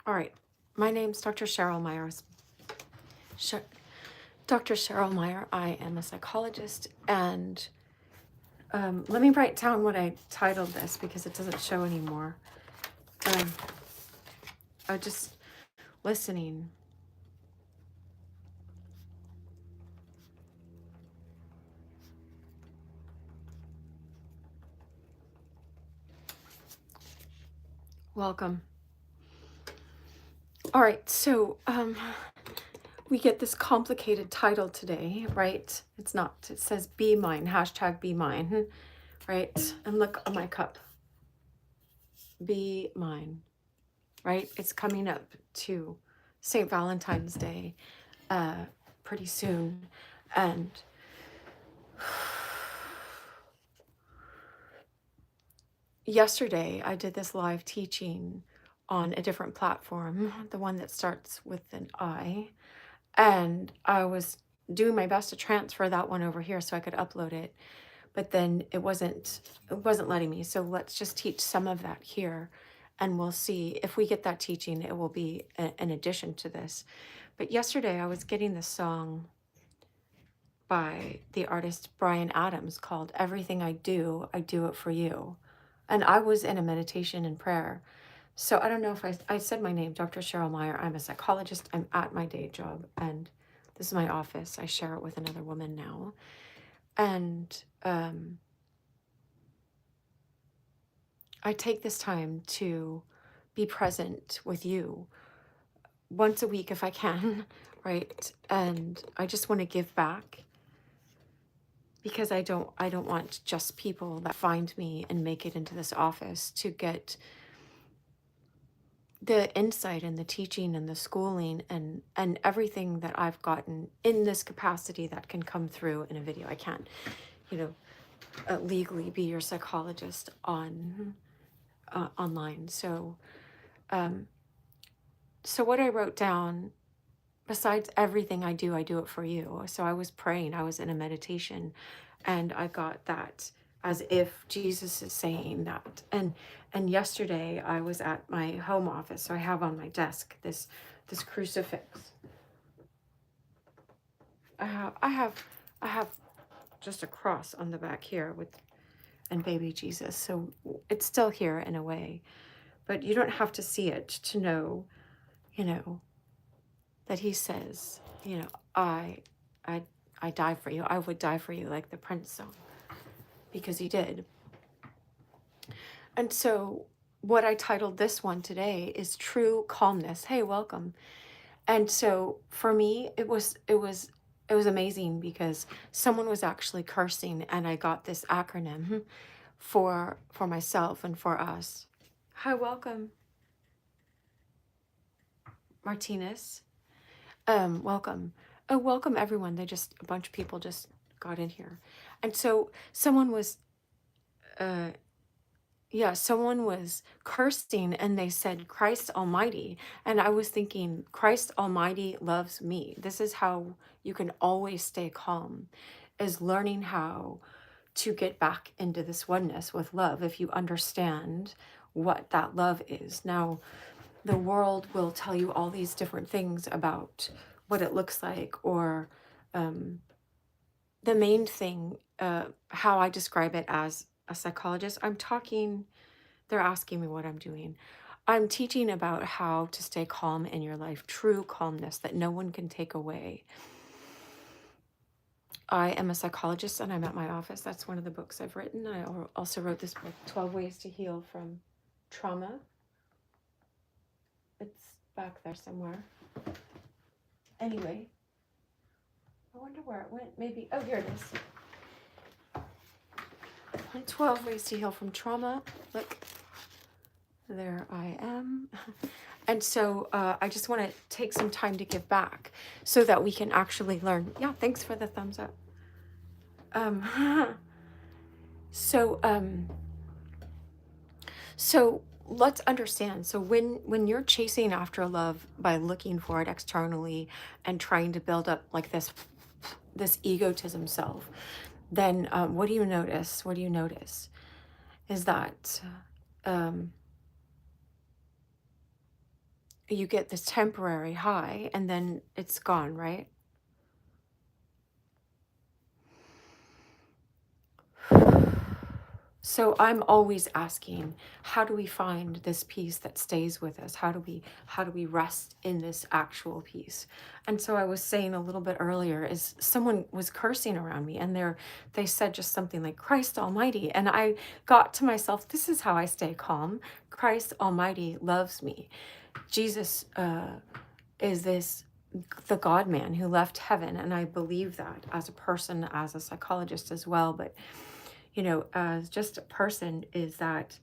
All right. My name's Dr. Cheryl Meier. Dr. Cheryl Meier. I am a psychologist, and let me write down what I titled this because it doesn't show anymore. I was just listening. Welcome. All right, so we get this complicated title today, right? It's not, it says be mine, hashtag be mine, right? And look on my cup, be mine, right? It's coming up to St. Valentine's Day pretty soon. And yesterday I did this live teaching on a different platform, the one that starts with an I. And I was doing my best to transfer that one over here so I could upload it, but then it wasn't letting me. So let's just teach some of that here, and we'll see if we get that teaching. It will be an addition to this. But yesterday I was getting this song by the artist Brian Adams called "Everything I Do It for You," and I was in a meditation and prayer. So I don't know if I said my name, Dr. Cheryl Meier. I'm a psychologist. I'm at my day job, and this is my office. I share it with another woman now. And I take this time to be present with you once a week if I can, right? And I just want to give back because I don't want just people that find me and make it into this office to get the insight and the teaching and the schooling and everything that I've gotten in this capacity that can come through in a video. I can't, legally be your psychologist on online. So what I wrote down, besides everything I do it for you. So I was praying, I was in a meditation, and I got that as if Jesus is saying that. And yesterday I was at my home office, so I have on my desk this crucifix. I have just a cross on the back here with and baby Jesus. So it's still here in a way, but you don't have to see it to know, that he says, I die for you. I would die for you, like the Prince song, because he did. And so what I titled this one today is True Calmness. Hey, welcome. And so for me, it was amazing because someone was actually cursing, and I got this acronym for myself and for us. Hi, welcome. Martinez. Welcome. Oh, welcome everyone. A bunch of people just got in here. And so someone was cursing, and they said Christ Almighty. And I was thinking, Christ Almighty loves me. This is how you can always stay calm, is learning how to get back into this oneness with love if you understand what that love is. Now, the world will tell you all these different things about what it looks like, or the main thing, how I describe it as a psychologist, they're asking me what I'm doing. I'm teaching about how to stay calm in your life, true calmness that no one can take away. I am a psychologist, and I'm at my office. That's one of the books I've written. I also wrote this book, 12 Ways to Heal from Trauma. It's back there somewhere. Anyway, I wonder where it went. Maybe, oh, here it is. 12 Ways to Heal from Trauma. Look, there I am. And so I just want to take some time to give back so that we can actually learn. Yeah, thanks for the thumbs up. So let's understand. So when you're chasing after love by looking for it externally and trying to build up like this egotism self, then what do you notice? What do you notice is that you get this temporary high and then it's gone, right? So I'm always asking, how do we find this peace that stays with us? How do we rest in this actual peace? And so I was saying a little bit earlier is someone was cursing around me and they said just something like Christ Almighty. And I got to myself, this is how I stay calm. Christ Almighty loves me. Jesus is this the God man who left heaven, and I believe that as a person, as a psychologist as well, but as just a person is that,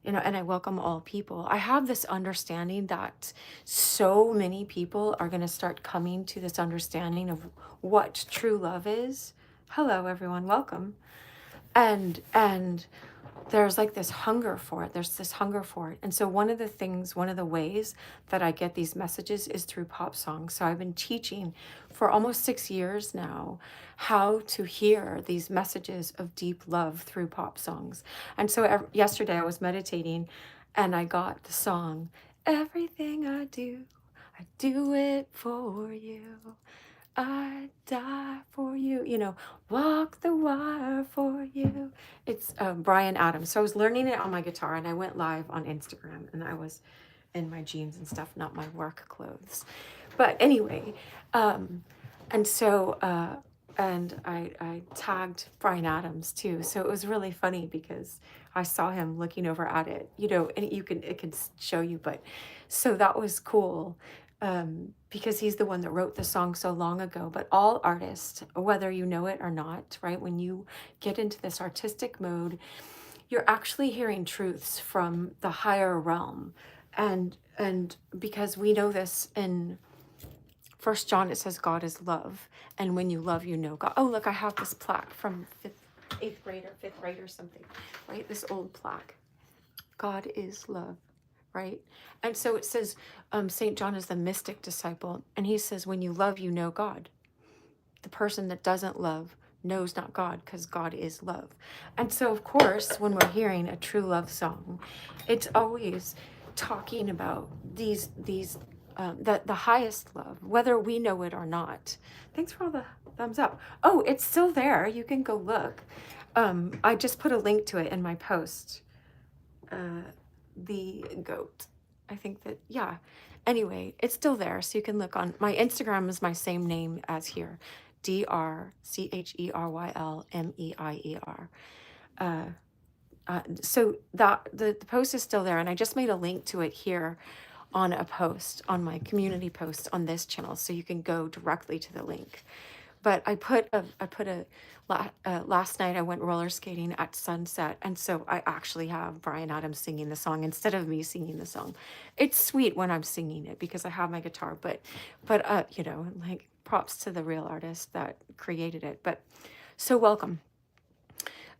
and I welcome all people. I have this understanding that so many people are going to start coming to this understanding of what true love is. Hello, everyone. Welcome. And there's like this hunger for it. There's this hunger for it. And so one of the ways that I get these messages is through pop songs. So I've been teaching for almost 6 years now how to hear these messages of deep love through pop songs. And so yesterday I was meditating and I got the song, Everything I do it for you. I die for you, walk the wire for you. It's Brian Adams. So I was learning it on my guitar and I went live on Instagram and I was in my jeans and stuff, not my work clothes. But anyway, and so, and I tagged Brian Adams too. So it was really funny because I saw him looking over at it, and it could show you, but so that was cool. Because he's the one that wrote the song so long ago. But all artists, whether you know it or not, right, when you get into this artistic mode, you're actually hearing truths from the higher realm. And because we know this in First John, it says God is love, and when you love, you know God. Oh, look, I have this plaque from eighth grade or fifth grade or something, right? This old plaque. God is love, right? And so it says, St. John is the mystic disciple, and he says, when you love, you know God. The person that doesn't love knows not God, because God is love. And so, of course, when we're hearing a true love song, it's always talking about the highest love, whether we know it or not. Thanks for all the thumbs up. Oh, it's still there. You can go look. I just put a link to it in my post. The goat. I think that, yeah. Anyway, it's still there. So you can look on my Instagram is my same name as here. DrCherylMeier. So that the post is still there, and I just made a link to it here on a post on my community post on this channel, so you can go directly to the link. But last night I went roller skating at sunset, and so I actually have Brian Adams singing the song instead of me singing the song. It's sweet when I'm singing it because I have my guitar, but like props to the real artist that created it. But so welcome.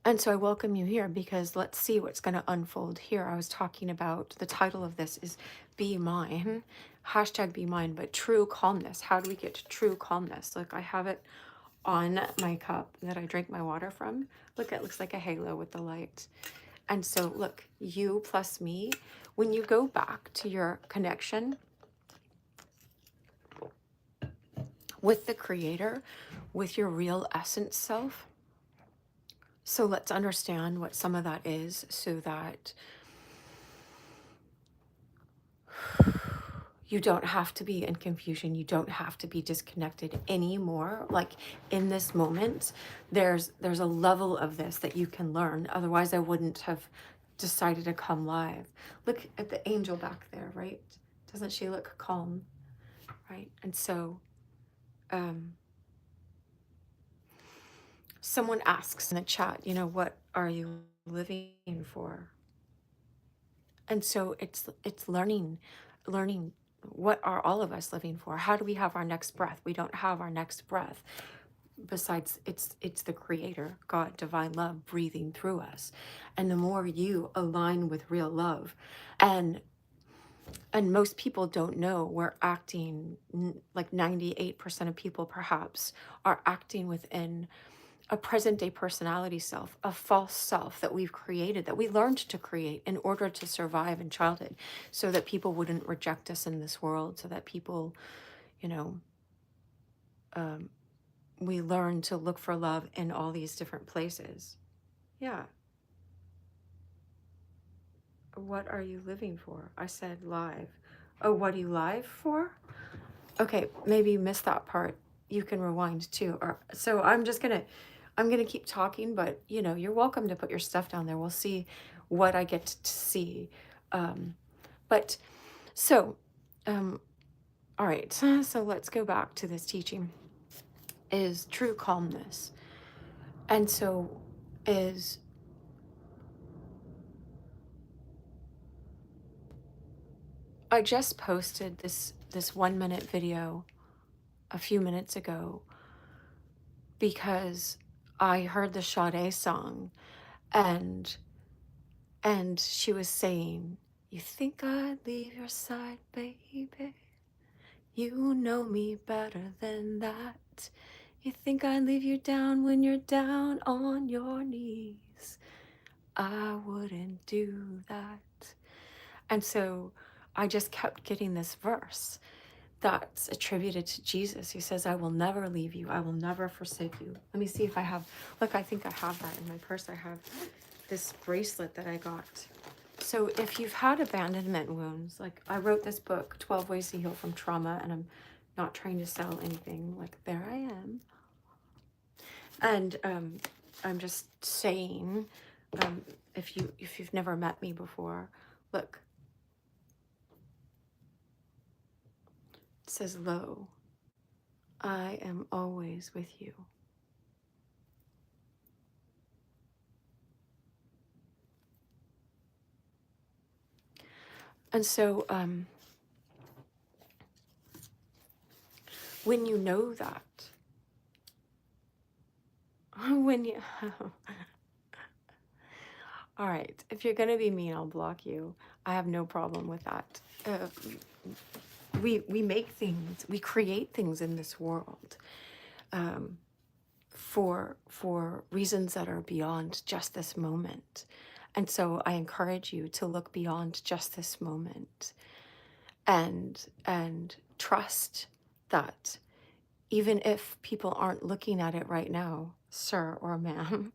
And so I welcome you here because let's see what's going to unfold here. I was talking about the title of this is Be Mine, hashtag Be Mine, but true calmness. How do we get to true calmness? Look, I have it on my cup that I drink my water from. Look, it looks like a halo with the light. And so look, you plus me, when you go back to your connection with the creator, with your real essence self. So let's understand what some of that is so that you don't have to be in confusion. You don't have to be disconnected anymore. Like in this moment, there's a level of this that you can learn. Otherwise, I wouldn't have decided to come live. Look at the angel back there, right? Doesn't she look calm? Right? And so someone asks in the chat, what are you living for? And so it's learning what are all of us living for? How do we have our next breath? We don't have our next breath. Besides, it's the creator, God, divine love breathing through us. And the more you align with real love, and most people don't know we're acting, like 98% of people perhaps are acting within a present day personality self, a false self that we've created, that we learned to create in order to survive in childhood, so that people wouldn't reject us in this world, so that people, you know, um, we learn to look for love in all these different places. Yeah. What are you living for? I said live. Oh, what are you live for? Okay, maybe you missed that part. You can rewind too. Or so I'm gonna keep talking, but you know, you're welcome to put your stuff down there. We'll see what I get to see. Um, but so, um, all right. So let's go back to this teaching. Is true calmness, and so is I just posted this 1 minute video a few minutes ago because I heard the Sade song, and she was saying, "You think I'd leave your side, baby? You know me better than that. You think I'd leave you down when you're down on your knees? I wouldn't do that." And so I just kept getting this verse that's attributed to Jesus. He says, "I will never leave you. I will never forsake you." Let me see if I have, look, I think I have that in my purse. I have this bracelet that I got. So if you've had abandonment wounds, like I wrote this book, 12 Ways to Heal from Trauma, and I'm not trying to sell anything, like there I am. And I'm just saying, if you've never met me before, look, it says, "Lo, I am always with you." And so when you know that, when you, all right, if you're going to be mean, I'll block you. I have no problem with that. We make things, we create things in this world for reasons that are beyond just this moment. And so I encourage you to look beyond just this moment and trust that even if people aren't looking at it right now, sir or ma'am,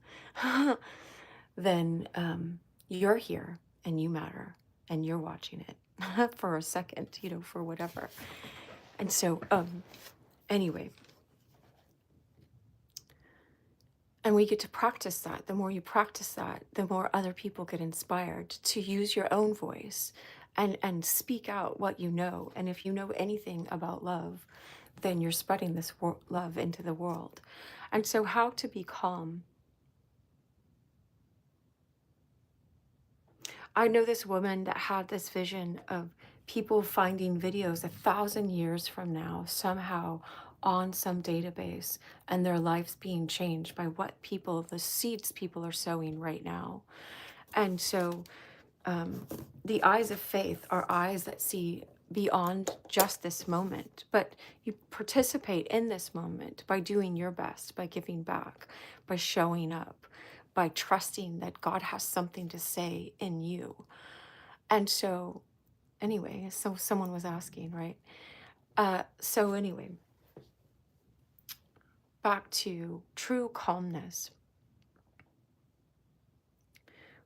then you're here and you matter and you're watching it for a second, you know, for whatever. And so anyway, and we get to practice that. The more you practice that, the more other people get inspired to use your own voice and speak out what you know. And if you know anything about love, then you're spreading this love into the world. And so how to be calm. I know this woman that had this vision of people finding videos 1,000 years from now, somehow on some database, and their lives being changed by what people, the seeds people are sowing right now. And so the eyes of faith are eyes that see beyond just this moment, but you participate in this moment by doing your best, by giving back, by showing up, by trusting that God has something to say in you. And so anyway, so someone was asking, right? So anyway, back to true calmness.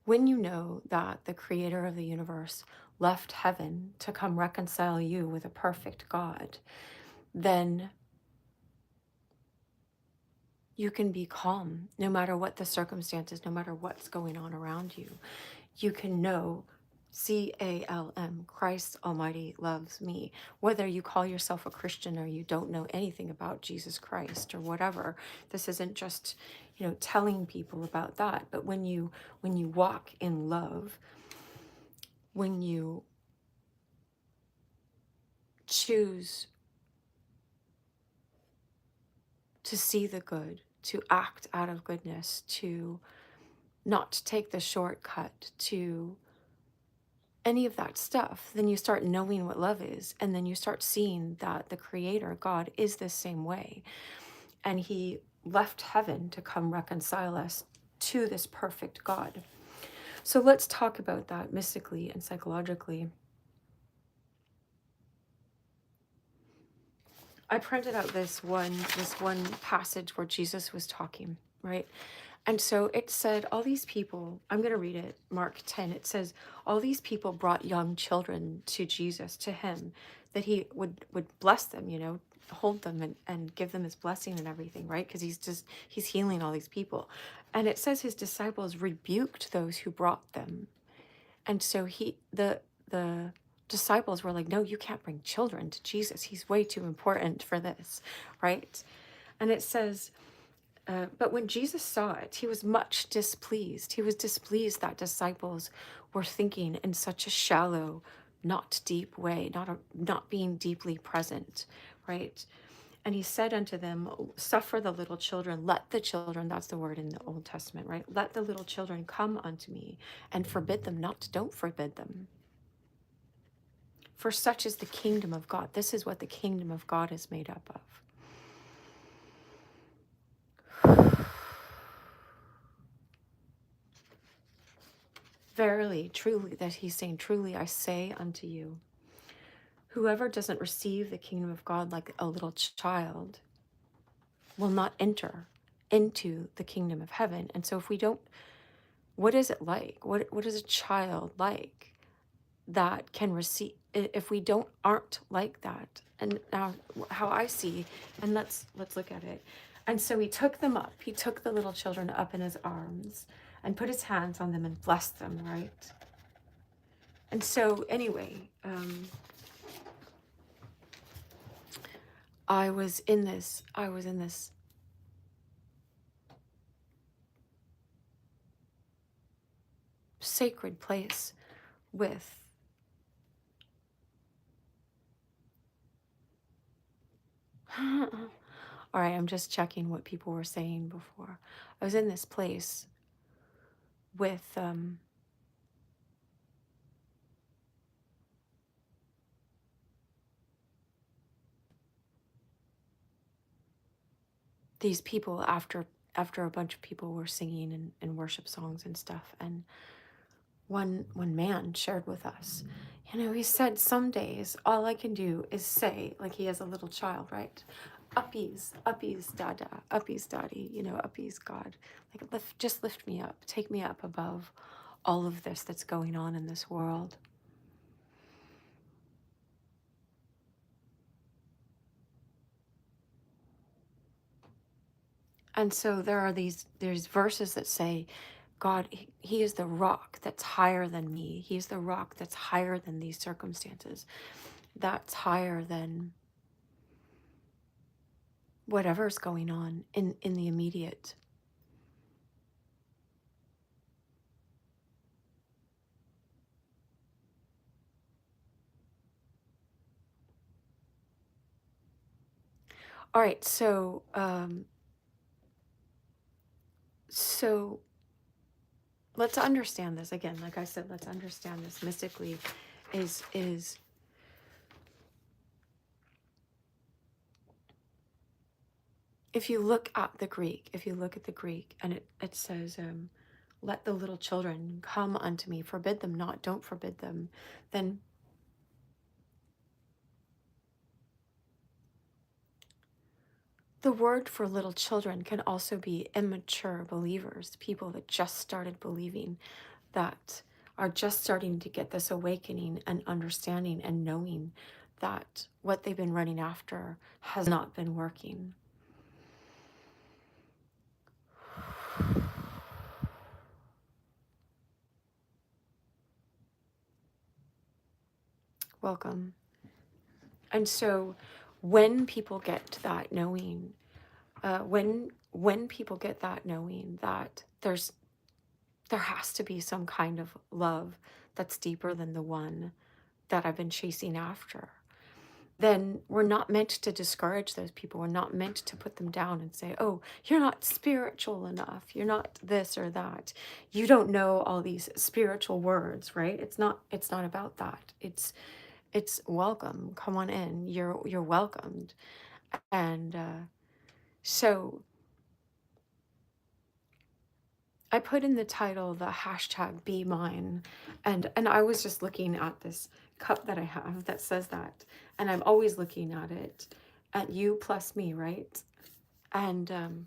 When you know that the creator of the universe left heaven to come reconcile you with a perfect God, then you can be calm no matter what the circumstances, no matter what's going on around you. You can know C.A.L.M., Christ Almighty loves me. Whether you call yourself a Christian or you don't know anything about Jesus Christ or whatever, this isn't just, you know, telling people about that. But when you walk in love, when you choose to see the good, to act out of goodness, to not take the shortcut, to any of that stuff, then you start knowing what love is. And then you start seeing that the creator, God, is the same way. And he left heaven to come reconcile us to this perfect God. So let's talk about that mystically and psychologically. I printed out this one passage where Jesus was talking, right? And so it said, all these people, I'm going to read it, Mark 10, it says, all these people brought young children to Jesus, to him, that he would bless them, hold them and give them his blessing and everything, right? Because he's healing all these people. And it says his disciples rebuked those who brought them. And so the disciples were like, no, you can't bring children to Jesus. He's way too important for this, right? And it says, but when Jesus saw it, he was much displeased. He was displeased that disciples were thinking in such a shallow, not deep way, not being deeply present, right? And he said unto them, suffer the little children, let the children, that's the word in the Old Testament, right? Let the little children come unto me, and forbid them not, don't forbid them. For such is the kingdom of God. This is what the kingdom of God is made up of. Verily, truly, that he's saying, truly I say unto you, whoever doesn't receive the kingdom of God like a little child will not enter into the kingdom of heaven. And so if we don't, what is it like? What is a child like that can receive, if we aren't like that? And now how I see, and let's look at it. And so he took them up. He took the little children up in his arms and put his hands on them and blessed them, right? And so anyway, I was in this sacred place with all right, I'm just checking what people were saying before. I was in this place with these people after a bunch of people were singing and worship songs and stuff, and one man shared with us, he said, some days all I can do is say, like he has a little child, right? Uppies dada, uppies daddy, uppies God, like just lift me up, take me up above all of this that's going on in this world. And so there's verses that say, God, he is the rock that's higher than me. He's the rock that's higher than these circumstances. That's higher than whatever's going on in the immediate. All right, so let's understand this again. Like I said, let's understand this mystically. Is if you look at the Greek, and it says, let the little children come unto me, forbid them not, don't forbid them, then the word for little children can also be immature believers, people that just started believing, that are just starting to get this awakening and understanding and knowing that what they've been running after has not been working. Welcome. And so when people get to that knowing, when people get that knowing that there has to be some kind of love that's deeper than the one that I've been chasing after, then we're not meant to discourage those people. We're not meant to put them down and say, oh, you're not spiritual enough. You're not this or that. You don't know all these spiritual words, right? It's not about that. It's welcome. Come on in. You're welcomed. And so I put in the title the hashtag be mine, and I was just looking at this cup that I have that says that, and I'm always looking at you plus me, right? And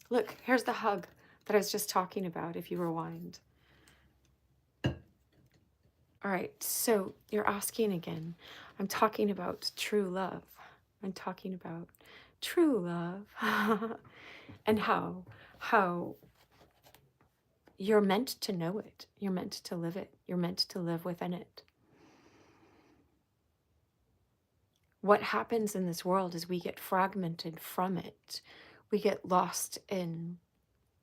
look, here's the hug that I was just talking about, if you rewind. All right, so you're asking again. I'm talking about true love. I'm talking about true love and how you're meant to know it. You're meant to live it. You're meant to live within it. What happens in this world is we get fragmented from it. We get lost in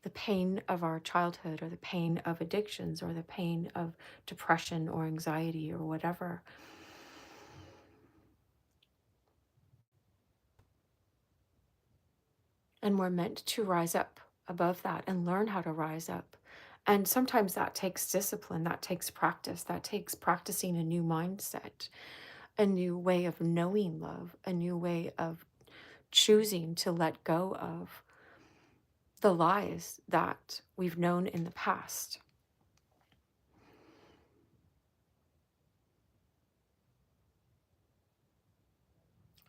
the pain of our childhood, or the pain of addictions, or the pain of depression or anxiety or whatever. And we're meant to rise up above that and learn how to rise up. And sometimes that takes discipline, that takes practice, that takes practicing a new mindset, a new way of knowing love, a new way of choosing to let go of the lies that we've known in the past.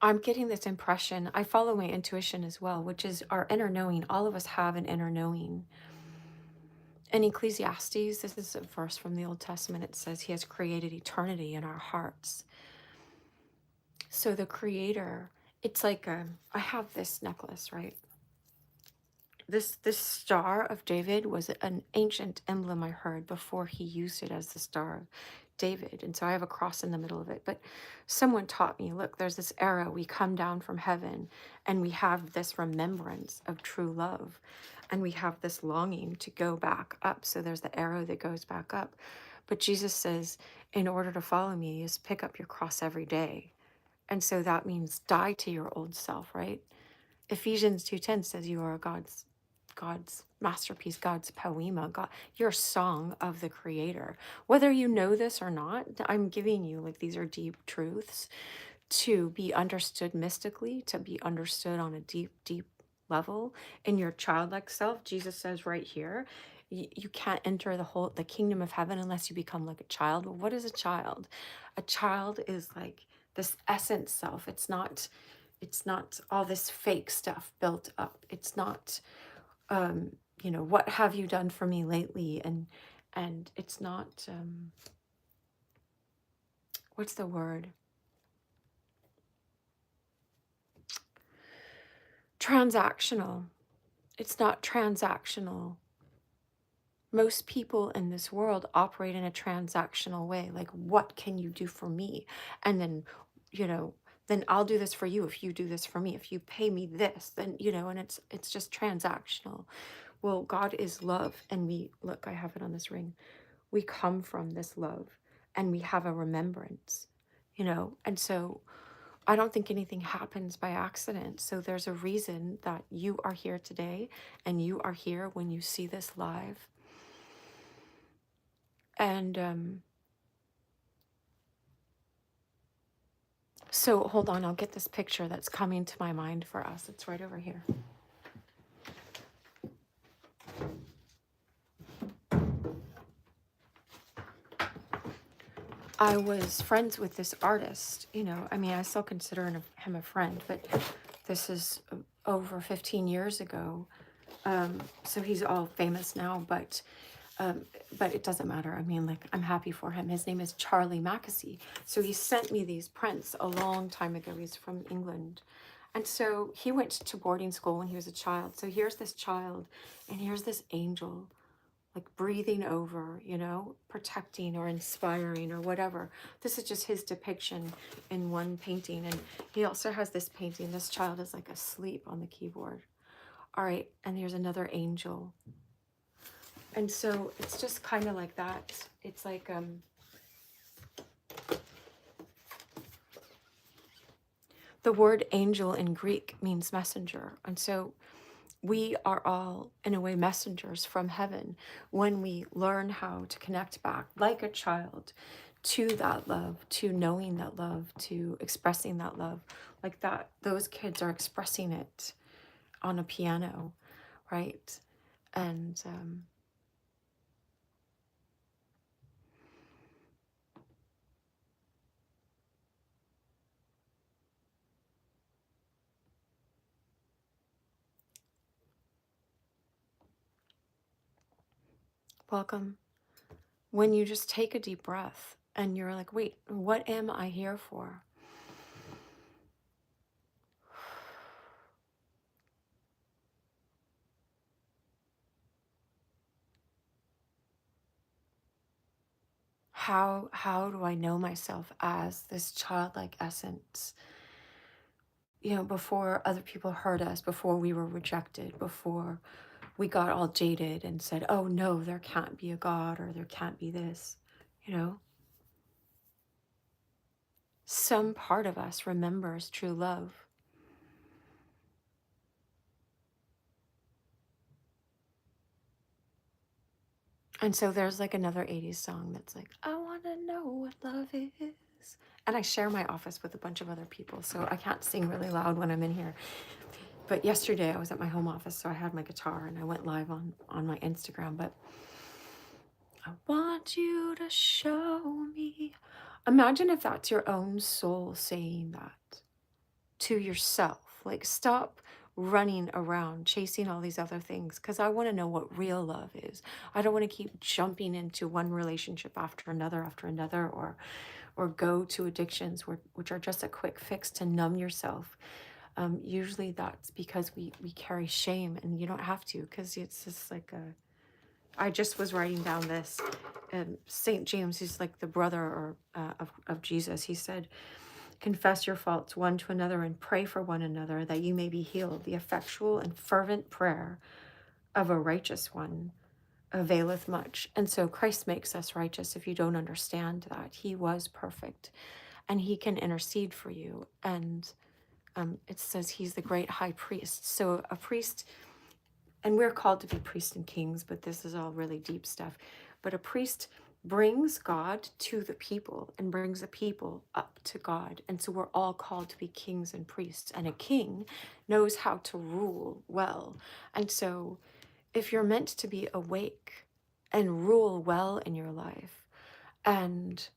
I'm getting this impression, I follow my intuition as well, which is our inner knowing. All of us have an inner knowing. In Ecclesiastes, this is a verse from the Old Testament, it says he has created eternity in our hearts. So the creator, it's like, I have this necklace, right? This Star of David was an ancient emblem I heard before he used it as the Star of David. And so I have a cross in the middle of it. But someone taught me, look, there's this arrow. We come down from heaven and we have this remembrance of true love. And we have this longing to go back up. So there's the arrow that goes back up. But Jesus says, in order to follow me, is pick up your cross every day. And so that means die to your old self, right? Ephesians 2:10 says you are God's masterpiece, God's poema, God, you're a song of the creator. Whether you know this or not, I'm giving you, like, these are deep truths to be understood mystically, to be understood on a deep, deep level. In your childlike self, Jesus says right here, you can't enter the kingdom of heaven unless you become like a child. Well, what is a child? A child is like this essence self. It's not all this fake stuff built up. It's not what have you done for me lately? And it's not, what's the word? Transactional. It's not transactional. Most people in this world operate in a transactional way. Like, what can you do for me? And then, you know, then I'll do this for you if you do this for me. If you pay me this, then, and it's just transactional. Well, God is love. And look, I have it on this ring. We come from this love and we have a remembrance, and so I don't think anything happens by accident. So there's a reason that you are here today and you are here when you see this live. And so hold on, I'll get this picture that's coming to my mind for us. It's right over here. I was friends with this artist, I still consider him a friend, but this is over 15 years ago. So he's all famous now, but it doesn't matter. I'm happy for him. His name is Charlie Mackesy. So he sent me these prints a long time ago. He's from England. And so he went to boarding school when he was a child. So here's this child, and here's this angel, like breathing over, protecting or inspiring or whatever. This is just his depiction in one painting. And he also has this painting. This child is like asleep on the keyboard. All right, and here's another angel. And so it's just kind of like that. It's like the word angel in Greek means messenger. And so we are all, in a way, messengers from heaven when we learn how to connect back like a child to that love, to knowing that love, to expressing that love. Like that, those kids are expressing it on a piano, right? And welcome. When you just take a deep breath and you're like, wait, what am I here for? How do I know myself as this childlike essence? You know, before other people hurt us, before we were rejected, before we got all jaded and said, oh no, there can't be a God or there can't be this, you know? Some part of us remembers true love. And so there's like another 80s song that's like, I want to know what love is. And I share my office with a bunch of other people, so I can't sing really loud when I'm in here. But yesterday I was at my home office, so I had my guitar and I went live on my Instagram. But I want you to show me. Imagine if that's your own soul saying that to yourself. Like, stop running around chasing all these other things, because I want to know what real love is. I don't want to keep jumping into one relationship after another, or go to addictions which are just a quick fix to numb yourself. Usually that's because we carry shame, and you don't have to, because it's just like a, I just was writing down this. St. James, he's like the brother of Jesus. He said, confess your faults one to another and pray for one another that you may be healed. The effectual and fervent prayer of a righteous one availeth much. And so Christ makes us righteous. If you don't understand that, he was perfect and he can intercede for you. And it says he's the great high priest. So a priest, and we're called to be priests and kings, but this is all really deep stuff. But a priest brings God to the people and brings the people up to God. And so we're all called to be kings and priests. And a king knows how to rule well. And so if you're meant to be awake and rule well in your life, and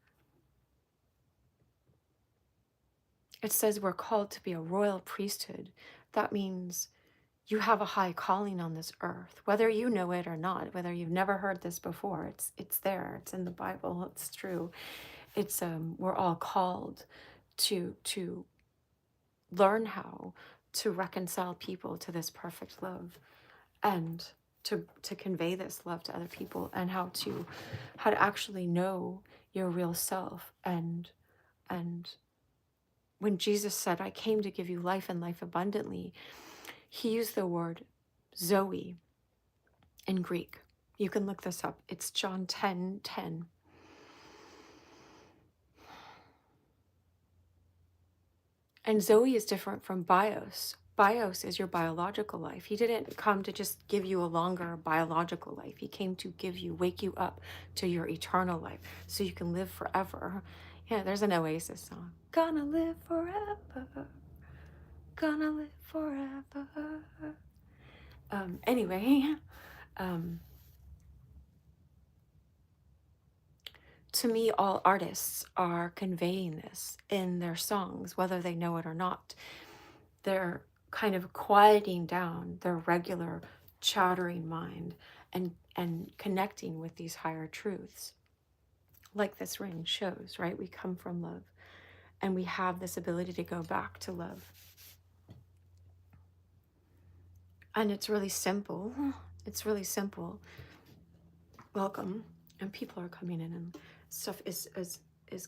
it says we're called to be a royal priesthood, that means you have a high calling on this earth, whether you know it or not, whether you've never heard this before. It's there. It's in the Bible. It's true. It's we're all called to learn how to reconcile people to this perfect love, and to convey this love to other people, and how to actually know your real self. And when Jesus said, I came to give you life and life abundantly, he used the word Zoe in Greek. You can look this up. It's John 10:10. And Zoe is different from bios. Bios is your biological life. He didn't come to just give you a longer biological life. He came to wake you up to your eternal life so you can live forever. Yeah, there's an Oasis song. Gonna live forever. Gonna live forever. Anyway, to me, all artists are conveying this in their songs, whether they know it or not. They're kind of quieting down their regular chattering mind and connecting with these higher truths. Like this ring shows, right? We come from love, and we have this ability to go back to love. And it's really simple. It's really simple. Welcome. And people are coming in, and stuff is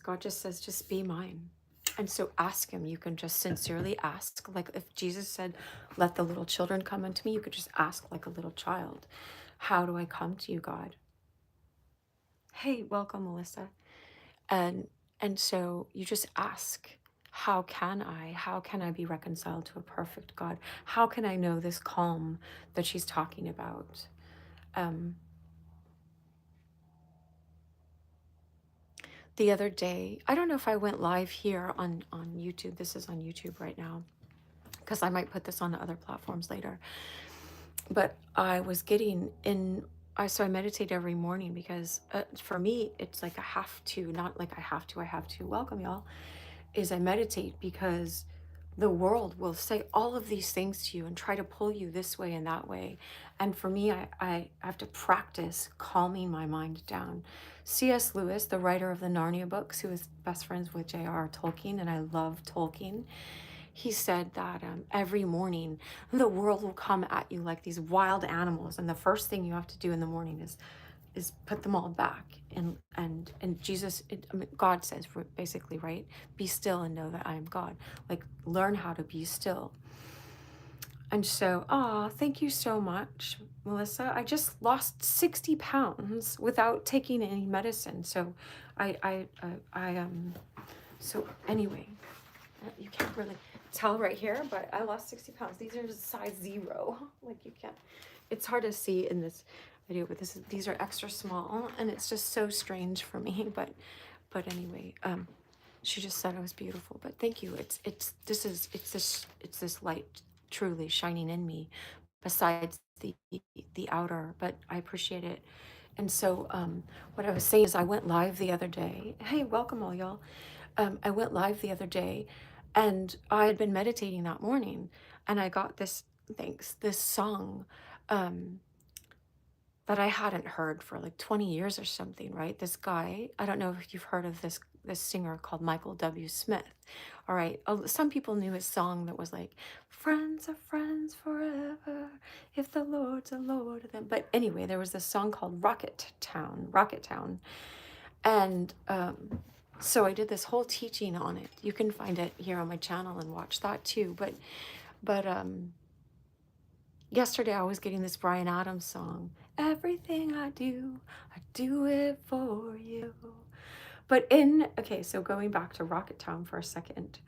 God just says, just be mine. And so ask him. You can just sincerely ask. Like if Jesus said, let the little children come unto me, you could just ask like a little child. How do I come to you, God? Hey, welcome, Melissa. And so you just ask, how can I be reconciled to a perfect God? How can I know this calm that she's talking about? The other day, I don't know if I went live here on YouTube. This is on YouTube right now, because I might put this on other platforms later. but I was getting in. So I meditate every morning because for me, it's like I have to, not like I have to. Welcome, y'all. Is I meditate because the world will say all of these things to you and try to pull you this way and that way. And for me, I have to practice calming my mind down. C.S. Lewis, the writer of the Narnia books, who is best friends with J.R. Tolkien, and I love Tolkien, he said that every morning the world will come at you like these wild animals, and the first thing you have to do in the morning is put them all back. And Jesus, I mean, God says basically, right? Be still and know that I am God. Like, learn how to be still. And so, thank you so much, Melissa. I just lost 60 pounds without taking any medicine. So, so anyway, you can't really tell right here, but I lost 60 pounds. These are size 0. Like, you can't, it's hard to see in this video, but these are extra small, and it's just so strange for me. But anyway, she just said I was beautiful, but thank you. It's this light truly shining in me besides the outer, but I appreciate it. And so what I was saying is I went live the other day. Hey, welcome all y'all. I went live the other day, and I had been meditating that morning, and I got this song um, that I hadn't heard for like 20 years or something, right? This guy, I don't know if you've heard of this singer called Michael W. Smith. All right, some people knew his song that was like, "Friends are friends forever, if the Lord's a Lord of them." But anyway, there was this song called Rocket Town, and so I did this whole teaching on it. You can find it here on my channel and watch that too. But yesterday I was getting this Bryan Adams song. Everything I do it for you. But okay, so going back to Rocket Town for a second,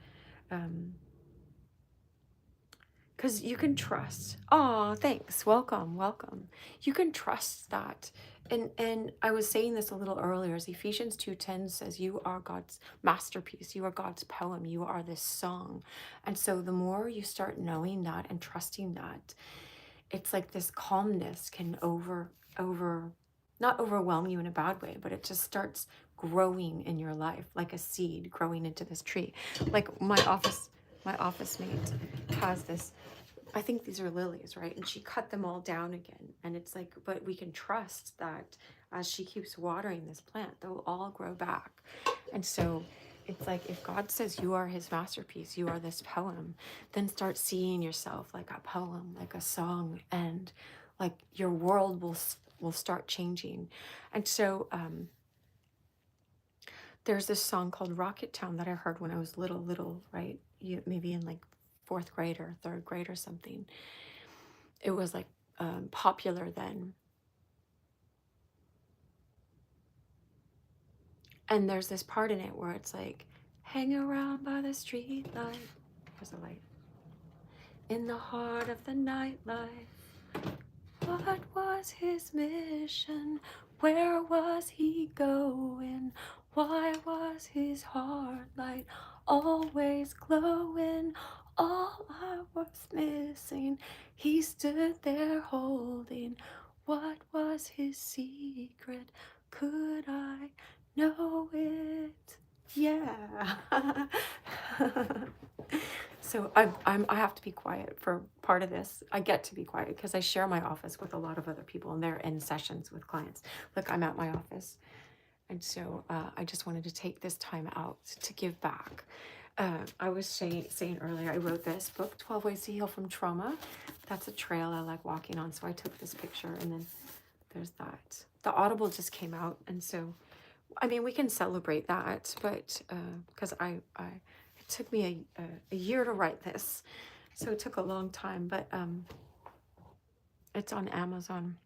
because you can trust. Oh, thanks. Welcome. You can trust that. And I was saying this a little earlier, as Ephesians 2:10 says, you are God's masterpiece. You are God's poem. You are this song. And so the more you start knowing that and trusting that, it's like this calmness can not overwhelm you in a bad way, but it just starts growing in your life like a seed growing into this tree. Like my office mate has this, I think these are lilies, right? And she cut them all down again. And it's like, but we can trust that as she keeps watering this plant, they'll all grow back. And so it's like, if God says you are his masterpiece, you are this poem, then start seeing yourself like a poem, like a song, and like your world will start changing. And so there's this song called Rocket Town that I heard when I was little, right? Maybe in like 4th grade or 3rd grade or something. It was like popular then. And there's this part in it where it's like, hang around by the street light. There's a light. In the heart of the nightlife. What was his mission? Where was he going? Why was his heart light always glowing? All I was missing, he stood there holding. What was his secret? Could I know it? Yeah. So I have to be quiet for part of this. I get to be quiet because I share my office with a lot of other people, and they're in sessions with clients. Look, I'm at my office, and so I just wanted to take this time out to give back. I was saying earlier, I wrote this book, 12 Ways to Heal from Trauma. That's a trail I like walking on, so I took this picture, and then there's that. The Audible just came out, and so I mean, we can celebrate that, but because it took me a year to write this, so it took a long time, but it's on Amazon.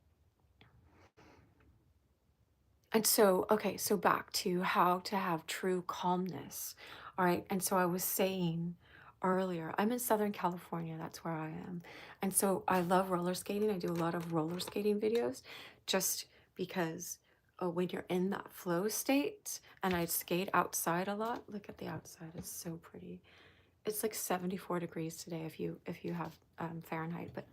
And so, okay, so back to how to have true calmness. All right, and so I was saying earlier, I'm in Southern California, that's where I am. And so I love roller skating. I do a lot of roller skating videos just because when you're in that flow state, and I skate outside a lot. Look at the outside, it's so pretty. It's like 74 degrees today if you have Fahrenheit, but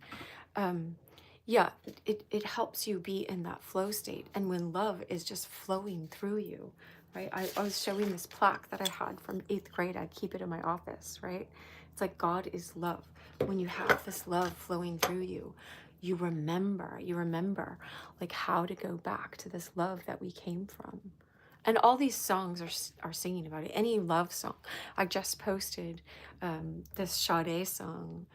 yeah, it helps you be in that flow state. And when love is just flowing through you, right? I was showing this plaque that I had from 8th grade. I keep it in my office, right? It's like God is love. When you have this love flowing through you, you remember like how to go back to this love that we came from. And all these songs are singing about it. Any love song. I just posted this Sade song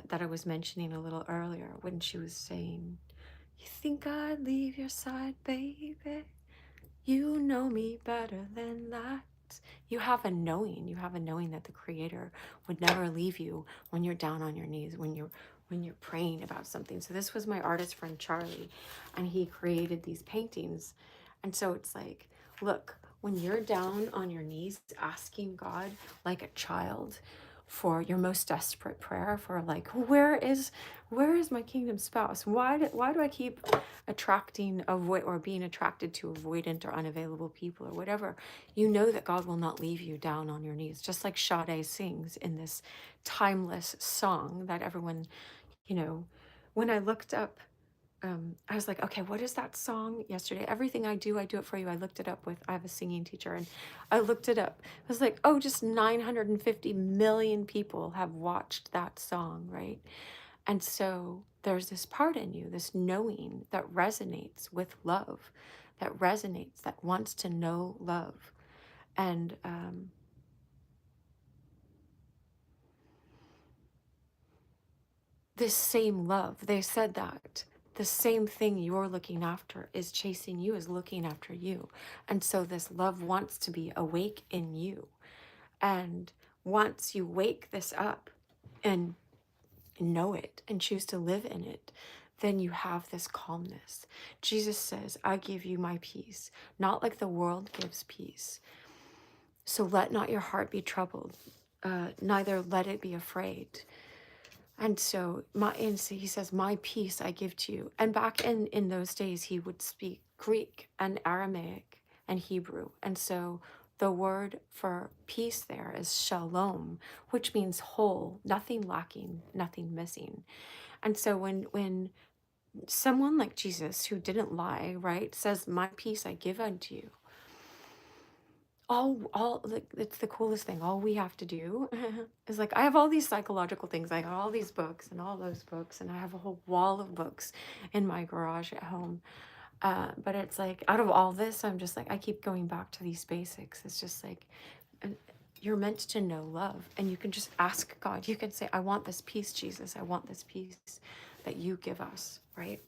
that I was mentioning a little earlier when she was saying, "You think I'd leave your side, baby? You know me better than that." You have a knowing. You have a knowing that the Creator would never leave you when you're down on your knees, when you're praying about something. So this was my artist friend Charlie, and he created these paintings. And so it's like, look, when you're down on your knees asking God like a child for your most desperate prayer, for like, where is my kingdom spouse? Why do I keep attracting avoid or being attracted to avoidant or unavailable people or whatever? You know that God will not leave you down on your knees, just like Sade sings in this timeless song that everyone, you know, when I looked up, I was like, okay, what is that song yesterday? Everything I do it for you. I looked it up I have a singing teacher, and I looked it up. I was like, oh, just 950 million people have watched that song, right? And so there's this part in you, this knowing that resonates with love, that resonates, that wants to know love. And this same love, they said that the same thing you're looking after is chasing you, is looking after you. And so this love wants to be awake in you. And once you wake this up and know it and choose to live in it, then you have this calmness. Jesus says, I give you my peace, not like the world gives peace. So let not your heart be troubled, neither let it be afraid. And so he says, my peace I give to you. And back in those days, he would speak Greek and Aramaic and Hebrew. And so the word for peace there is shalom, which means whole, nothing lacking, nothing missing. And so when someone like Jesus, who didn't lie, right, says, my peace I give unto you, all like, it's the coolest thing. All we have to do is like, I have all these psychological things. I got all these books and all those books, and I have a whole wall of books in my garage at home. But it's like, out of all this, I'm just like, I keep going back to these basics. It's just like, and you're meant to know love, and you can just ask God. You can say, I want this peace, Jesus. I want this peace that you give us, right?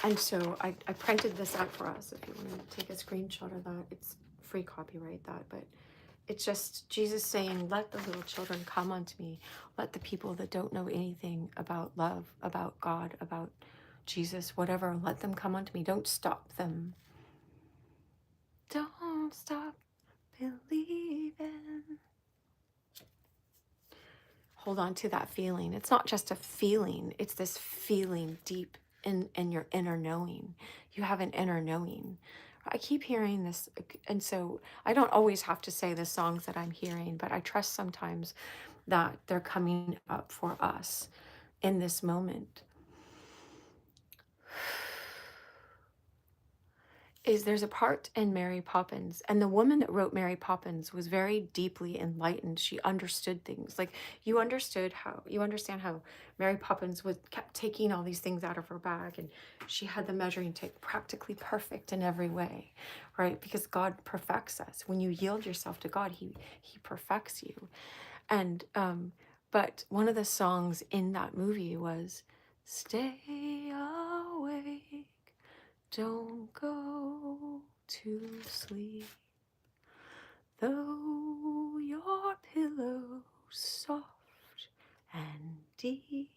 And so I printed this out for us. If you want to take a screenshot of that, it's free copyright that, but it's just Jesus saying, let the little children come unto me. Let the people that don't know anything about love, about God, about Jesus, whatever, let them come unto me. Don't stop them. Don't stop believing. Hold on to that feeling. It's not just a feeling, it's this feeling deep in your inner knowing. You have an inner knowing. I keep hearing this, and so I don't always have to say the songs that I'm hearing, but I trust sometimes that they're coming up for us in this moment. There's a part in Mary Poppins, and the woman that wrote Mary Poppins was very deeply enlightened. She understood things. Like, you understand how Mary Poppins kept taking all these things out of her bag, and she had the measuring tape practically perfect in every way, right? Because God perfects us. When you yield yourself to God, he perfects you. And but one of the songs in that movie was "Stay Awake, Don't Go to Sleep, though your pillow's soft and deep,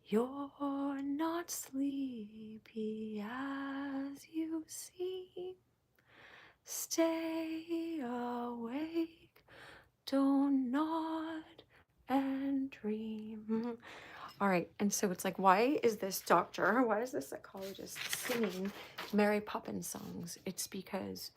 you're not sleepy as you seem. Stay awake, don't nod and dream." All right, and so it's like, why is this psychologist singing Mary Poppins songs? It's because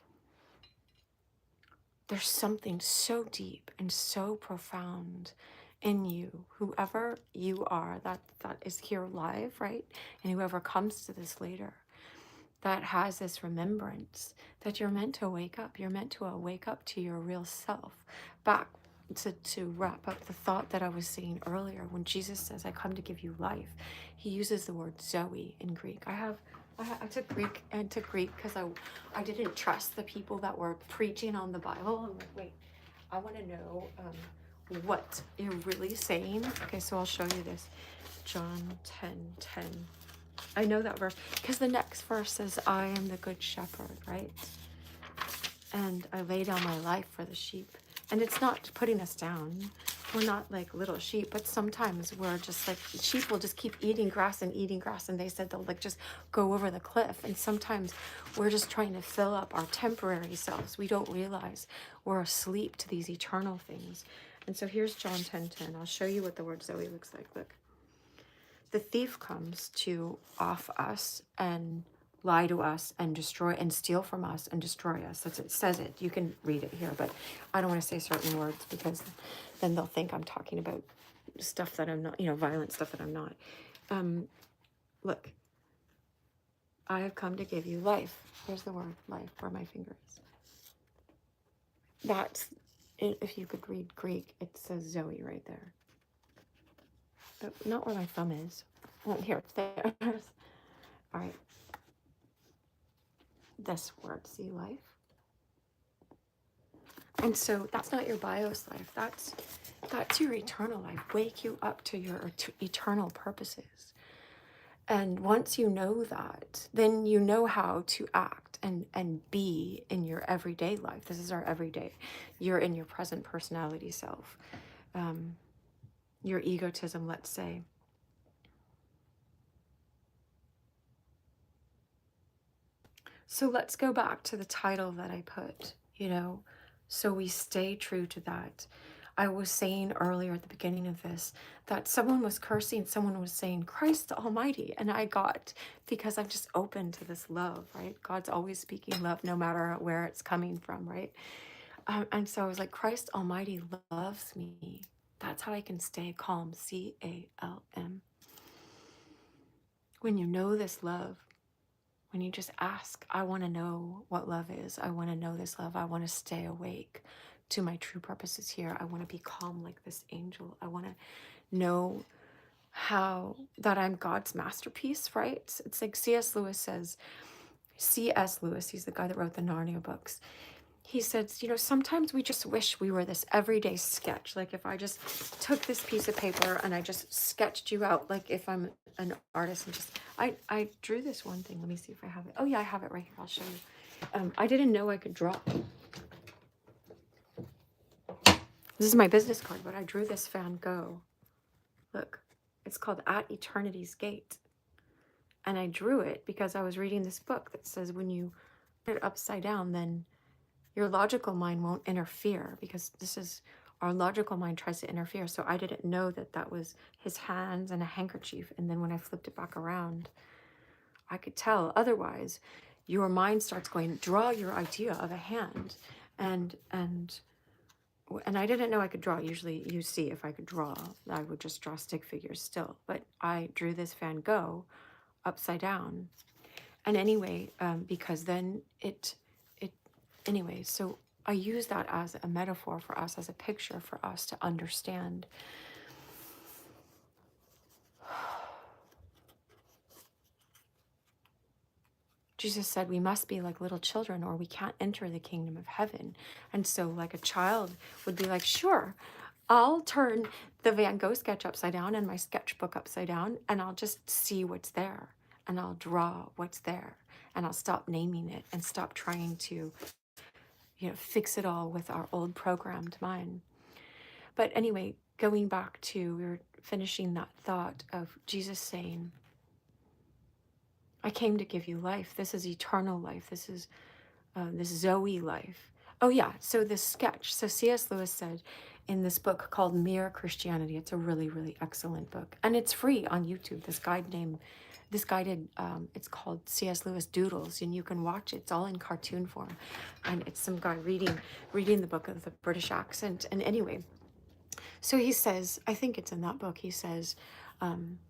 there's something so deep and so profound in you, whoever you are, that is here live, right? And whoever comes to this later, that has this remembrance that you're meant to wake up. You're meant to wake up to your real self. Back to wrap up the thought that I was saying earlier, when Jesus says, I come to give you life, he uses the word Zoe in Greek. I took Greek because I didn't trust the people that were preaching on the Bible. I'm like, wait, I want to know what you're really saying. Okay, so I'll show you this. John 10:10. I know that verse because the next verse says, I am the good shepherd, right? And I lay down my life for the sheep. And it's not putting us down. We're not like little sheep, but sometimes we're just like, sheep will just keep eating grass, and they said they'll like just go over the cliff. And sometimes we're just trying to fill up our temporary selves. We don't realize we're asleep to these eternal things. And so here's John 10:10. I'll show you what the word Zoe looks like. Look. The thief comes to off us and lie to us and destroy and steal from us and destroy us. That's it says it. You can read it here, but I don't want to say certain words because then they'll think I'm talking about stuff that I'm not, violent stuff that I'm not. Look, I have come to give you life. Here's the word life where my finger is. That's, if you could read Greek, it says Zoe right there. But not where my thumb is. Oh, here, it's there. All right. This word, see, life. And so that's not your bios life. That's your eternal life. Wake you up to your eternal purposes. And once you know that, then you know how to act and be in your everyday life. This is our everyday. You're in your present personality self. Your egotism, let's say. So let's go back to the title that I put, so we stay true to that. I was saying earlier at the beginning of this that someone was cursing, someone was saying, Christ Almighty. And I got, because I'm just open to this love, right? God's always speaking love, no matter where it's coming from, right? And so I was like, Christ Almighty loves me. That's how I can stay calm, C.A.L.M. When you know this love, when you just ask, I want to know what love is. I want to know this love. I want to stay awake to my true purposes here. I want to be calm like this angel. I want to know how that I'm God's masterpiece, right? It's like C.S. Lewis says, C.S. Lewis, he's the guy that wrote the Narnia books. He says, sometimes we just wish we were this everyday sketch. Like if I just took this piece of paper and I just sketched you out, like if I'm an artist and just, I drew this one thing. Let me see if I have it. Oh yeah, I have it right here. I'll show you. I didn't know I could draw. This is my business card, but I drew this Van Gogh. Look, it's called At Eternity's Gate. And I drew it because I was reading this book that says when you put it upside down, then your logical mind won't interfere, because this is, our logical mind tries to interfere. So I didn't know that that was his hands and a handkerchief. And then when I flipped it back around, I could tell. Otherwise, your mind starts going, draw your idea of a hand. And I didn't know I could draw. Usually you see if I could draw, I would just draw stick figures still. But I drew this Van Gogh upside down. And anyway, because then anyway, so I use that as a metaphor for us, as a picture for us to understand. Jesus said we must be like little children or we can't enter the kingdom of heaven. And so like a child would be like, sure, I'll turn the Van Gogh sketch upside down and my sketchbook upside down, and I'll just see what's there, and I'll draw what's there, and I'll stop naming it and stop trying to fix it all with our old programmed mind. But anyway, going back to, we were finishing that thought of Jesus saying, I came to give you life. This is eternal life. This is this Zoe life. Oh yeah, so this sketch. So C.S. Lewis said in this book called Mere Christianity, it's a really, really excellent book. And it's free on YouTube. This guy did, it's called C.S. Lewis Doodles, and you can watch it. It's all in cartoon form. And it's some guy reading the book of the British accent. And anyway, so he says, I think it's in that book, he says, um,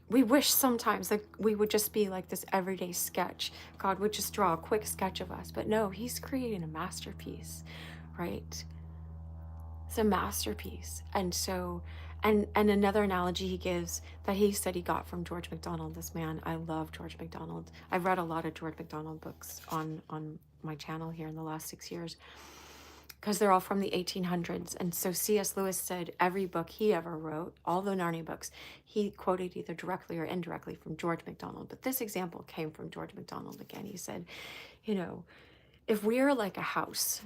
we wish sometimes that we would just be like this everyday sketch. God would just draw a quick sketch of us. But no, he's creating a masterpiece, right? It's a masterpiece. And so, and another analogy he gives that he said he got from George MacDonald, this man, I love George MacDonald. I've read a lot of George MacDonald books on my channel here in the last 6 years, because they're all from the 1800s. And so C.S. Lewis said every book he ever wrote, all the Narnia books, he quoted either directly or indirectly from George MacDonald. But this example came from George MacDonald again. He said, you know, if we're like a house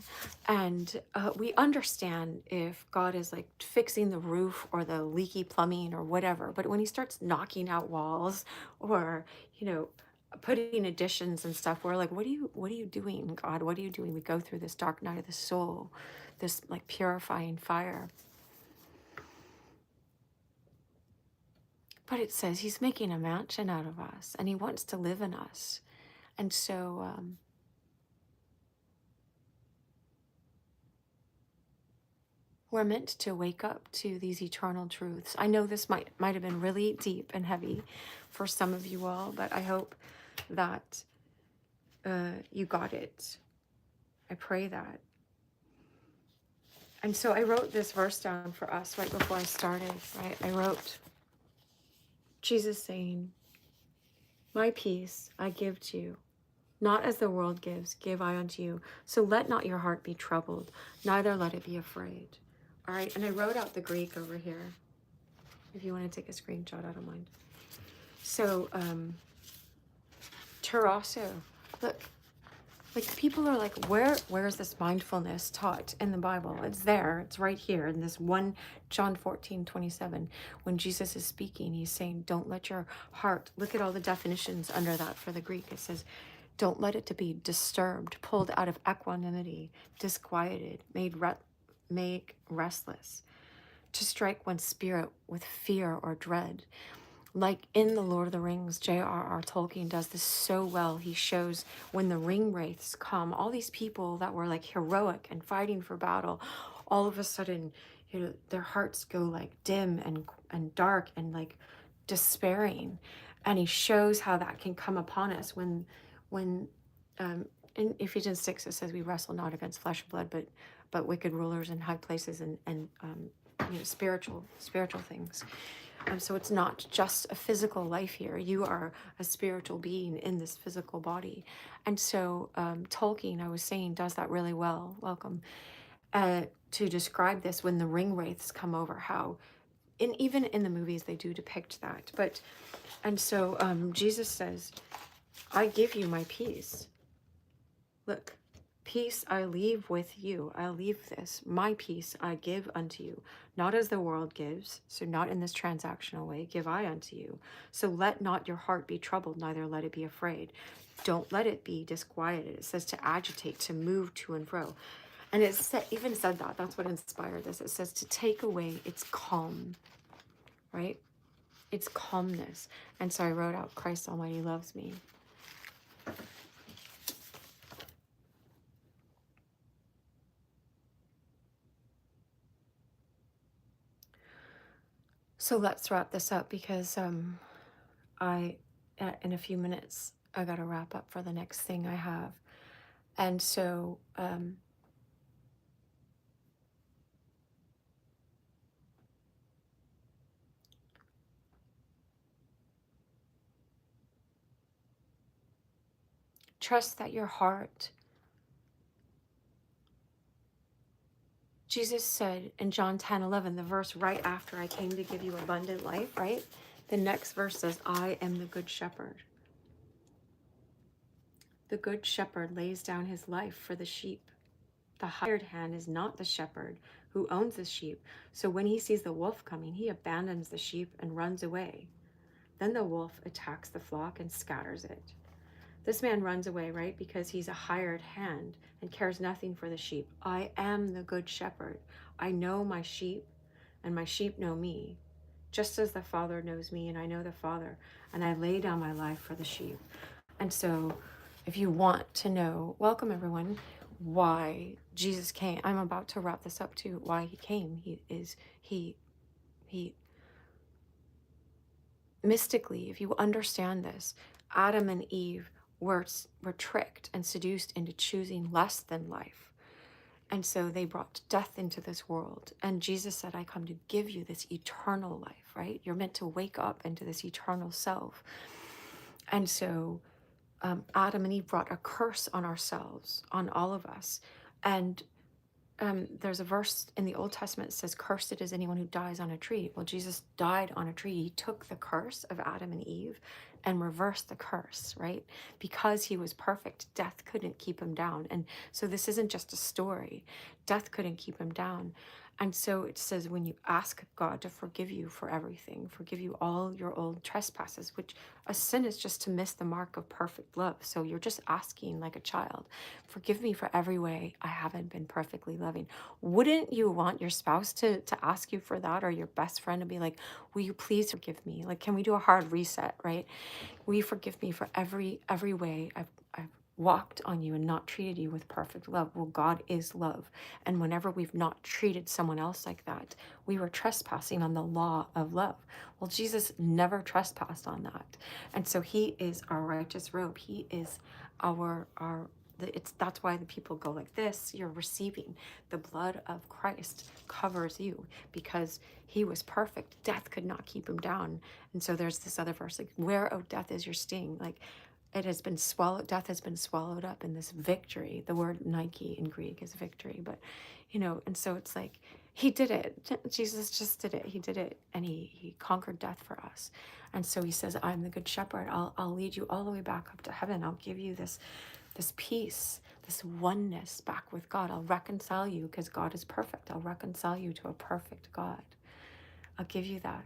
and we understand if God is like fixing the roof or the leaky plumbing or whatever, but when he starts knocking out walls or, putting additions and stuff, we're like, what are you doing, God? What are you doing? We go through this dark night of the soul, this like purifying fire. But it says he's making a mansion out of us and he wants to live in us. And so, we're meant to wake up to these eternal truths. I know this might have been really deep and heavy for some of you all, but I hope that you got it. I pray that. And so I wrote this verse down for us right before I started, right? I wrote Jesus saying, my peace I give to you, not as the world gives, give I unto you. So let not your heart be troubled, neither let it be afraid. All right, and I wrote out the Greek over here. If you want to take a screenshot, I don't mind. So, Tarasso, look, like people are like, where is this mindfulness taught in the Bible? It's there, it's right here in this one John 14:27. When Jesus is speaking, he's saying, don't let your heart, look at all the definitions under that for the Greek. It says, don't let it to be disturbed, pulled out of equanimity, disquieted, make restless, to strike one's spirit with fear or dread. Like in The Lord of the Rings, J.R.R. Tolkien does this so well. He shows when the ring wraiths come, all these people that were like heroic and fighting for battle, all of a sudden, their hearts go like dim and dark and like despairing. And he shows how that can come upon us when in Ephesians 6 it says we wrestle not against flesh and blood, but wicked rulers in high places and spiritual things. So it's not just a physical life here. You are a spiritual being in this physical body. And so Tolkien, I was saying, does that really well. Welcome. To describe this when the ring wraiths come over, how even in the movies they do depict that. And so Jesus says, I give you my peace. Look, peace I leave with you. I leave this. My peace I give unto you. Not as the world gives, so not in this transactional way, give I unto you. So let not your heart be troubled, neither let it be afraid. Don't let it be disquieted. It says to agitate, to move to and fro. And it even said that. That's what inspired this. It says to take away its calm, right? Its calmness. And so I wrote out, Christ Almighty loves me. So let's wrap this up because in a few minutes, I got to wrap up for the next thing I have. And so trust that your heart, Jesus said in John 10:11, the verse right after I came to give you abundant life, right? The next verse says, I am the good shepherd. The good shepherd lays down his life for the sheep. The hired hand is not the shepherd who owns the sheep. So when he sees the wolf coming, he abandons the sheep and runs away. Then the wolf attacks the flock and scatters it. This man runs away, right? Because he's a hired hand and cares nothing for the sheep. I am the good shepherd. I know my sheep, and my sheep know me, just as the Father knows me, and I know the Father, and I lay down my life for the sheep. And so, if you want to know, welcome everyone, why Jesus came. I'm about to wrap this up too. Why he came. He mystically, if you understand this, Adam and Eve were tricked and seduced into choosing less than life. And so they brought death into this world. And Jesus said, I come to give you this eternal life, right? You're meant to wake up into this eternal self. And so Adam and Eve brought a curse on ourselves, on all of us. And there's a verse in the Old Testament that says, cursed is anyone who dies on a tree. Well, Jesus died on a tree. He took the curse of Adam and Eve and reversed the curse, right? Because he was perfect, death couldn't keep him down. And so this isn't just a story. Death couldn't keep him down. And so it says, when you ask God to forgive you for everything, forgive you all your old trespasses, which a sin is just to miss the mark of perfect love. So you're just asking like a child, forgive me for every way I haven't been perfectly loving. Wouldn't you want your spouse to ask you for that, or your best friend to be like, will you please forgive me? Like, can we do a hard reset, right? Will you forgive me for every way I've walked on you and not treated you with perfect love? Well, God is love. And whenever we've not treated someone else like that, we were trespassing on the law of love. Well, Jesus never trespassed on that. And so he is our righteous robe. He is our it's that's why the people go like this. You're receiving the blood of Christ covers you, because he was perfect. Death could not keep him down. And so there's this other verse, like, where, oh death, is your sting? Like, it has been swallowed, death has been swallowed up in this victory. The word Nike in Greek is victory, but and so it's like he did it. Jesus just did it. He did it, and he conquered death for us. And so he says, I'm the good shepherd. I'll lead you all the way back up to heaven. I'll give you this peace, this oneness back with God. I'll reconcile you, because God is perfect. I'll reconcile you to a perfect God. I'll give you that.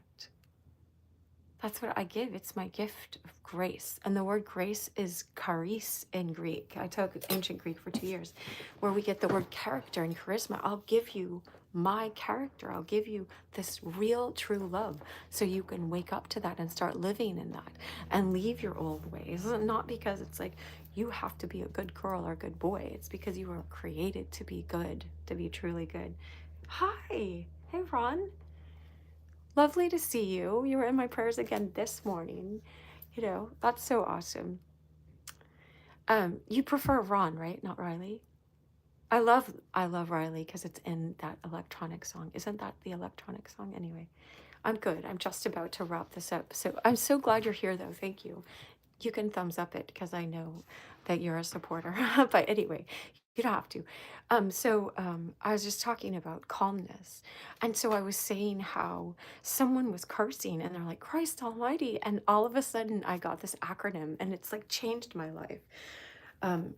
That's what I give. It's my gift of grace. And the word grace is charis in Greek. I took ancient Greek for 2 years, where we get the word character and charisma. I'll give you my character. I'll give you this real, true love, so you can wake up to that and start living in that and leave your old ways. Not because it's like you have to be a good girl or a good boy. It's because you were created to be good, to be truly good. Hi. Hey, Ron. Lovely to see you. You were in my prayers again this morning. That's so awesome. You prefer Ron, right? Not Riley. I love Riley because it's in that electronic song. Isn't that the electronic song? Anyway, I'm good. I'm just about to wrap this up. So I'm so glad you're here though. Thank you. You can thumbs up it because I know that you're a supporter. But anyway, you don't have to. I was just talking about calmness. And so I was saying how someone was cursing and they're like, Christ Almighty. And all of a sudden I got this acronym and it's like changed my life.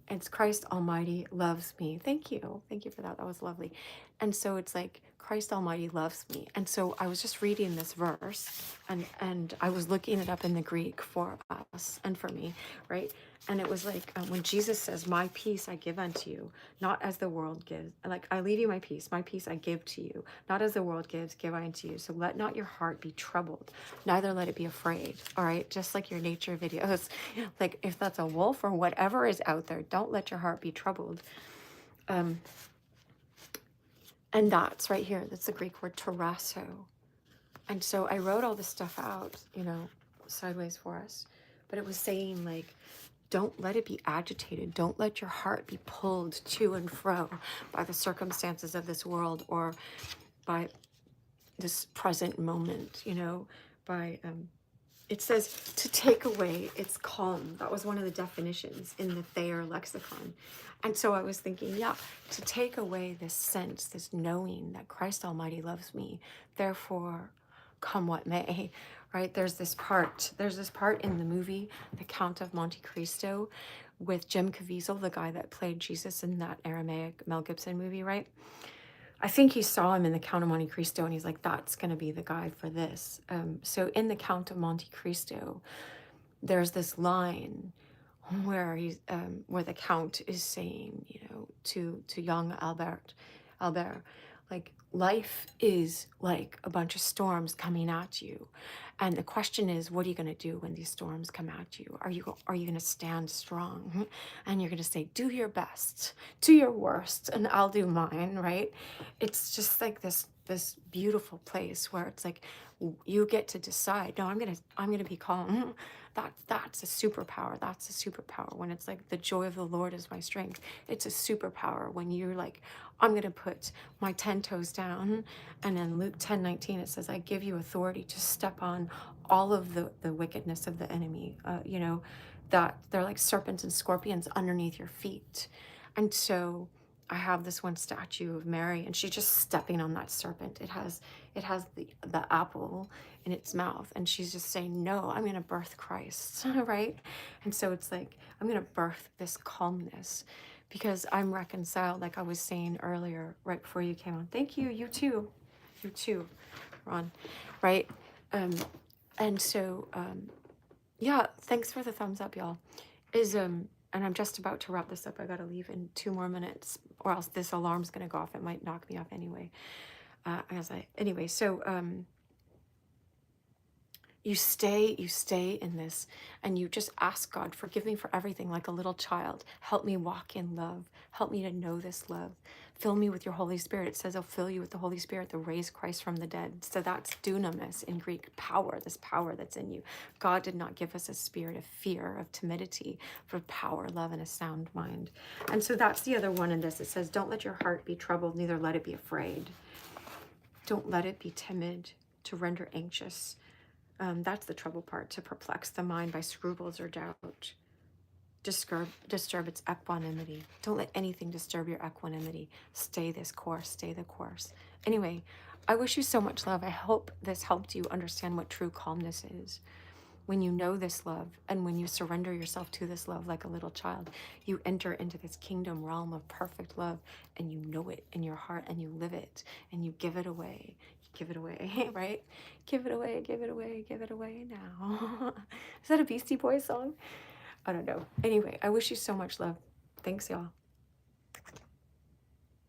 It's Christ Almighty loves me. Thank you. Thank you for that. That was lovely. And so it's like Christ Almighty loves me. And so I was just reading this verse and I was looking it up in the Greek for us and for me, right? And it was like when Jesus says, my peace I give unto you, not as the world gives. Like, I leave you my peace I give to you. Not as the world gives, give I unto you. So let not your heart be troubled, neither let it be afraid. All right, just like your nature videos. Like, if that's a wolf or whatever is out there, don't let your heart be troubled. And that's right here. That's the Greek word terasso. And so I wrote all this stuff out, sideways for us. But it was saying, like, don't let it be agitated. Don't let your heart be pulled to and fro by the circumstances of this world or by this present moment, by, it says to take away its calm. That was one of the definitions in the Thayer lexicon. And so I was thinking, yeah, to take away this sense, this knowing that Christ Almighty loves me, therefore come what may, right? There's this part in the movie, The Count of Monte Cristo, with Jim Caviezel, the guy that played Jesus in that Aramaic Mel Gibson movie, right? I think he saw him in The Count of Monte Cristo and he's like, that's going to be the guy for this. So in The Count of Monte Cristo, there's this line where the count is saying, to young Albert, like, life is like a bunch of storms coming at you, and the question is, what are you going to do when these storms come at you? Are you going to stand strong, and you're going to say, do your best, do your worst, and I'll do mine, right? It's just like this beautiful place where it's like you get to decide, no, I'm gonna be calm. That's a superpower. That's a superpower when it's like the joy of the Lord is my strength. It's a superpower when you're like, I'm gonna put my 10 toes down. And in Luke 10:19 it says, I give you authority to step on all of the wickedness of the enemy. That they're like serpents and scorpions underneath your feet. And so I have this one statue of Mary, and she's just stepping on that serpent. It has the apple in its mouth, and she's just saying, no, I'm going to birth Christ. Right? And so it's like, I'm going to birth this calmness because I'm reconciled, like I was saying earlier, right before you came on. Thank you. You too, Ron. Right? Um, and so, yeah, thanks for the thumbs up, y'all. And I'm just about to wrap this up. I gotta leave in 2 more minutes, or else this alarm's gonna go off. It might knock me off anyway. Anyway, so you stay in this, and you just ask God, forgive me for everything, like a little child. Help me walk in love. Help me to know this love. Fill me with your Holy Spirit. It says I'll fill you with the Holy Spirit to raise Christ from the dead. So that's dunamis in Greek, power, this power that's in you. God did not give us a spirit of fear, of timidity, but power, love, and a sound mind. And so that's the other one in this. It says, don't let your heart be troubled, neither let it be afraid. Don't let it be timid, to render anxious. That's the trouble part, to perplex the mind by scruples or doubt. Disturb its equanimity. Don't let anything disturb your equanimity. Stay this course, stay the course. Anyway, I wish you so much love. I hope this helped you understand what true calmness is. When you know this love, and when you surrender yourself to this love like a little child, you enter into this kingdom realm of perfect love, and you know it in your heart, and you live it, and you give it away. You give it away, right? Give it away, give it away, give it away now. Is that a Beastie Boys song? I don't know. Anyway, I wish you so much love. Thanks, y'all.